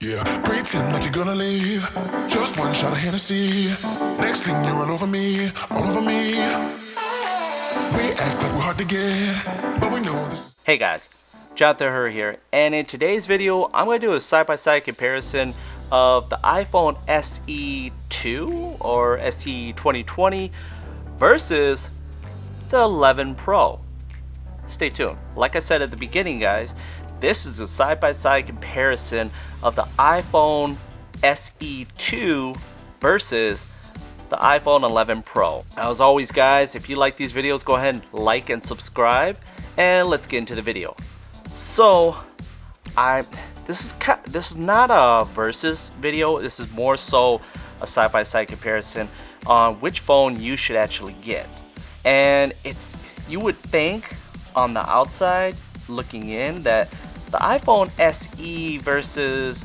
Yeah, pretend like you're gonna leave. Just one shot of Hennessy. Next thing you're all over me, all over me. We act like we're hard to get, but we know this. Hey guys, Jonathan here, and in today's video, I'm going to do a side-by-side comparison of the iPhone SE 2 or SE 2020 versus the 11 Pro. Stay tuned. Like I said at the beginning, guys, this is a side-by-side comparison of the iPhone SE 2 versus the iPhone 11 Pro. Now, as always, guys, if you like these videos, go ahead and like and subscribe, and let's get into the video. So, this is not a versus video. This is more so a side-by-side comparison on which phone you should actually get. And you would think on the outside looking in that the iPhone SE versus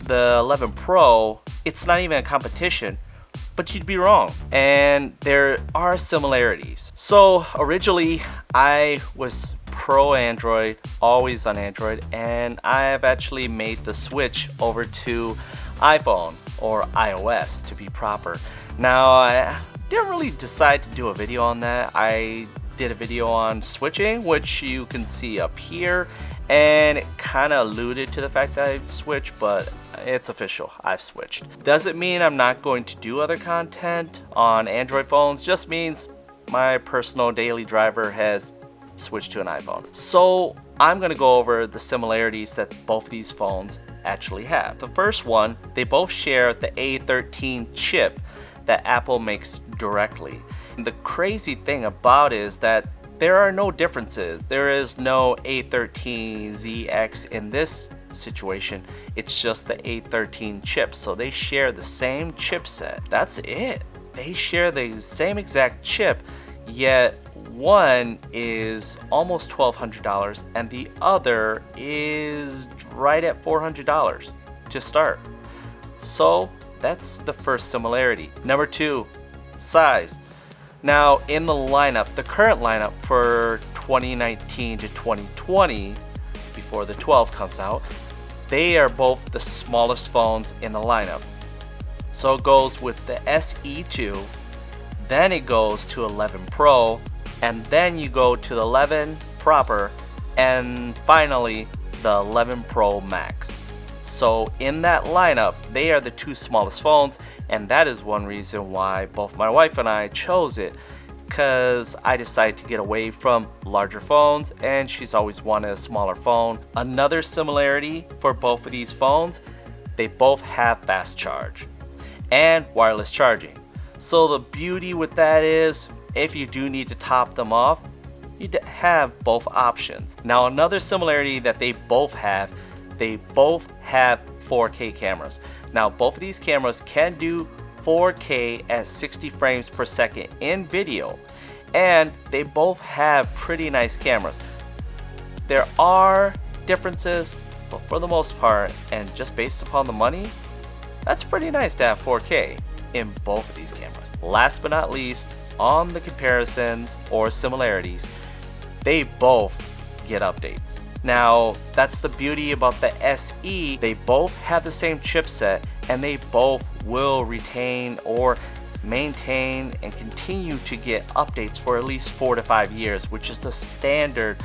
the 11 Pro, it's not even a competition. But you'd be wrong, and there are similarities. So originally I was pro Android, always on Android, and I have actually made the switch over to iPhone, or iOS to be proper. Now, I didn't really decide to do a video on that. I did a video on switching, which you can see up here, and it kind of alluded to the fact that I switched, but it's official, I've switched. Doesn't mean I'm not going to do other content on Android phones, just means my personal daily driver has switched to an iPhone. So I'm going to go over the similarities that both these phones actually have. The first one, they both share the A13 chip that Apple makes directly. And the crazy thing about it is that there are no differences. There is no A13ZX in this situation. It's just the A13 chip. So they share the same chipset. That's it. They share the same exact chip, yet one is almost $1,200 and the other is right at $400 to start. So that's the first similarity. Number two, size. Now, in the lineup, the current lineup for 2019 to 2020, before the 12 comes out, they are both the smallest phones in the lineup. So it goes with the SE2, then it goes to 11 Pro, and then you go to the 11 proper, and finally the 11 Pro Max. So in that lineup, they are the two smallest phones, and that is one reason why both my wife and I chose it, because I decided to get away from larger phones and she's always wanted a smaller phone. Another similarity for both of these phones, they both have fast charge and wireless charging. So the beauty with that is, if you do need to top them off, you have both options. Now, another similarity that they both have 4K cameras. Now, both of these cameras can do 4K at 60 frames per second in video, and they both have pretty nice cameras. There are differences, but for the most part, and just based upon the money, that's pretty nice to have 4K in both of these cameras. Last but not least, on the comparisons or similarities, they both get updates. Now, that's the beauty about the SE. They both have the same chipset, and they both will retain or maintain and continue to get updates for at least 4 to 5 years, which is the standard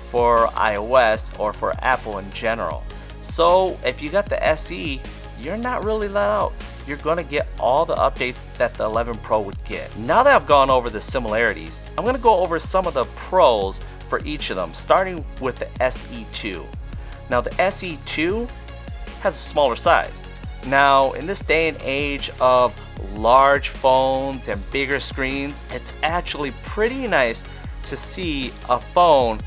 for iOS or for Apple in general. So if you got the SE, you're not really let out. You're going to get all the updates that the 11 Pro would get. Now that I've gone over the similarities, I'm going to go over some of the pros for each of them, starting with the SE2. Now, the SE2 has a smaller size. Now, in this day and age of large phones and bigger screens, it's actually pretty nice to see a phone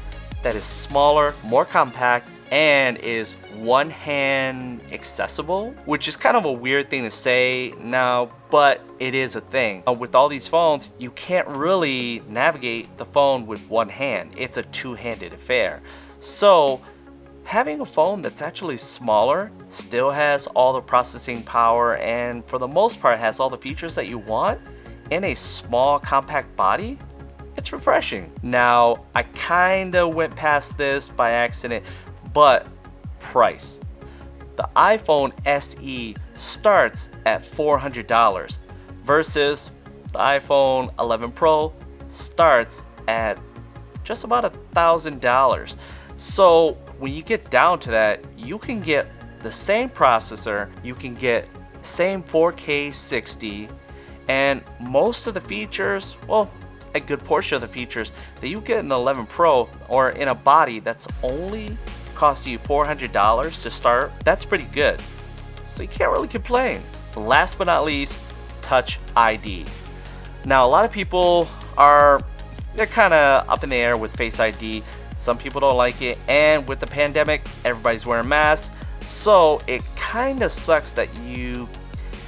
that is smaller, more compact, and is one-hand accessible, which is kind of a weird thing to say now, but it is a thing. With all these phones, you can't really navigate the phone with one hand. It's a two-handed affair. So having a phone that's actually smaller, still has all the processing power, and for the most part has all the features that you want in a small compact body, it's refreshing. Now, I kind of went past this by accident, but price. the iPhone SE starts at $400 versus the iPhone 11 Pro starts at just about $1,000. So when you get down to that, you can get the same processor, you can get the same 4K 60, and most of the features, well, a good portion of the features that you get in the 11 Pro or in a body that's only costing you $400 to start, that's pretty good. So you can't really complain. Last but not least, Touch ID. Now a lot of people they're kind of up in the air with Face ID. Some people don't like it, and with the pandemic, everybody's wearing masks, so it kind of sucks that you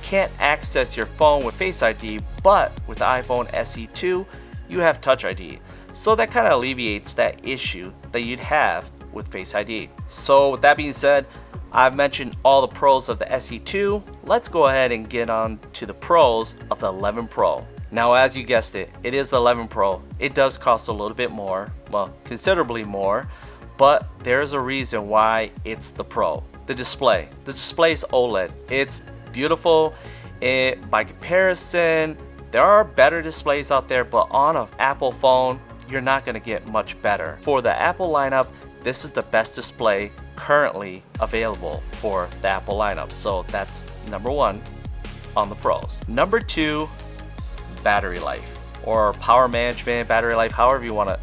can't access your phone with Face ID, but with the iPhone SE2, you have Touch ID. So that kind of alleviates that issue that you'd have with Face ID. So with that being said, I've mentioned all the pros of the SE2. Let's go ahead and get on to the pros of the 11 Pro. Now, as you guessed it, it is the 11 Pro. It does cost a little bit more, well, considerably more, but there's a reason why it's the Pro. The display. The display is OLED. It's beautiful. By comparison, there are better displays out there, but on an Apple phone, you're not going to get much better. For the Apple lineup, this is the best display currently available for the Apple lineup. So that's number one on the pros. Number two, battery life or power management, battery life, however you want to.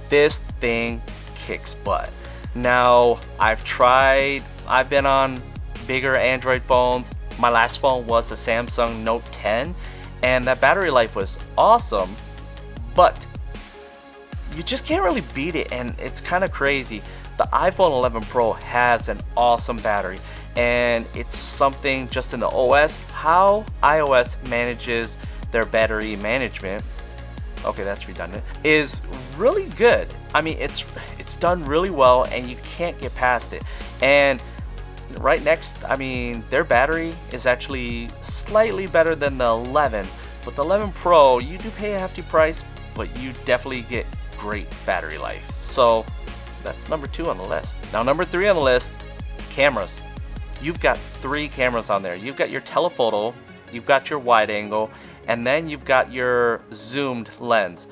This thing kicks butt. Now, I've been on bigger Android phones. My last phone was a Samsung Note 10, and that battery life was awesome, but you just can't really beat it, and it's kind of crazy. The iPhone 11 Pro has an awesome battery, and it's something just in the OS, how iOS manages their battery management, okay, that's redundant, is really good. I mean, it's done really well, and you can't get past it. And right next, I mean, their battery is actually slightly better than the 11. With the 11 Pro, you do pay a hefty price, but you definitely get great battery life. So that's number 2 on the list. Now number 3 on the list, cameras. You've got 3 cameras on there. You've got your telephoto, you've got your wide angle, and then you've got your zoomed lens.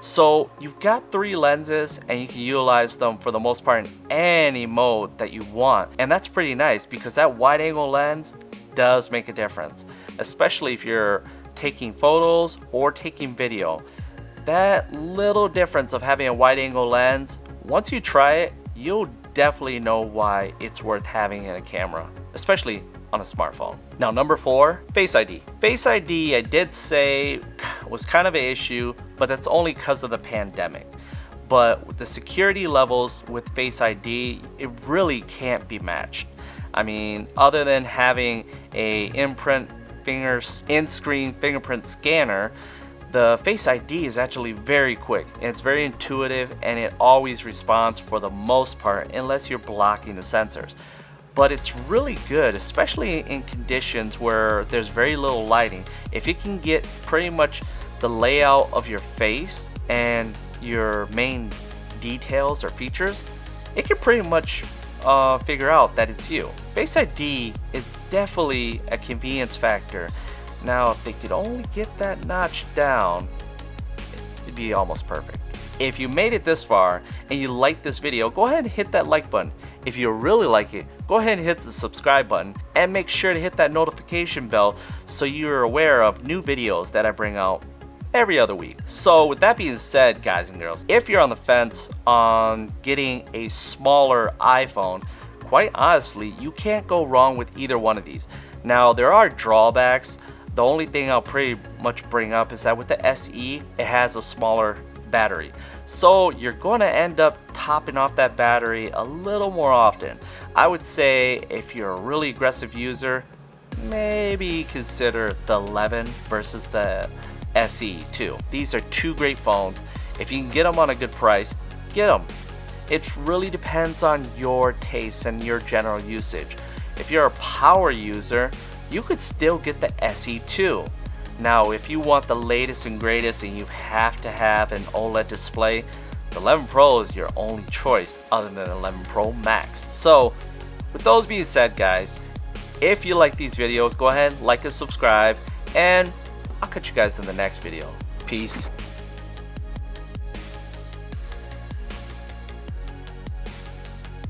So you've got 3 lenses, and you can utilize them for the most part in any mode that you want. And that's pretty nice because that wide angle lens does make a difference, especially if you're taking photos or taking video. That little difference of having a wide angle lens, once you try it, you'll definitely know why it's worth having in a camera, especially on a smartphone. Now number 4, Face ID. Face ID, I did say, was kind of an issue, but that's only because of the pandemic. But with the security levels with Face ID, it really can't be matched. I mean, other than having a in-screen fingerprint scanner, the Face ID is actually very quick, and it's very intuitive, and it always responds for the most part unless you're blocking the sensors. But it's really good, especially in conditions where there's very little lighting. If you can get pretty much the layout of your face and your main details or features, it can pretty much figure out that it's you. Face ID is definitely a convenience factor. Now, if they could only get that notch down, it'd be almost perfect. If you made it this far and you liked this video, go ahead and hit that like button. If you really like it, go ahead and hit the subscribe button and make sure to hit that notification bell so you're aware of new videos that I bring out every other week. So with that being said, guys and girls, if you're on the fence on getting a smaller iPhone, quite honestly, you can't go wrong with either one of these. Now, there are drawbacks. The only thing I'll pretty much bring up is that with the SE, it has a smaller battery. So you're going to end up topping off that battery a little more often. I would say if you're a really aggressive user, maybe consider the 11 versus the SE too. These are 2 great phones. If you can get them on a good price, get them. It really depends on your taste and your general usage. If you're a power user, you could still get the SE2. Now, if you want the latest and greatest and you have to have an OLED display, the 11 Pro is your only choice other than the 11 Pro Max. So with those being said, guys, if you like these videos, go ahead, like and subscribe, and I'll catch you guys in the next video. Peace.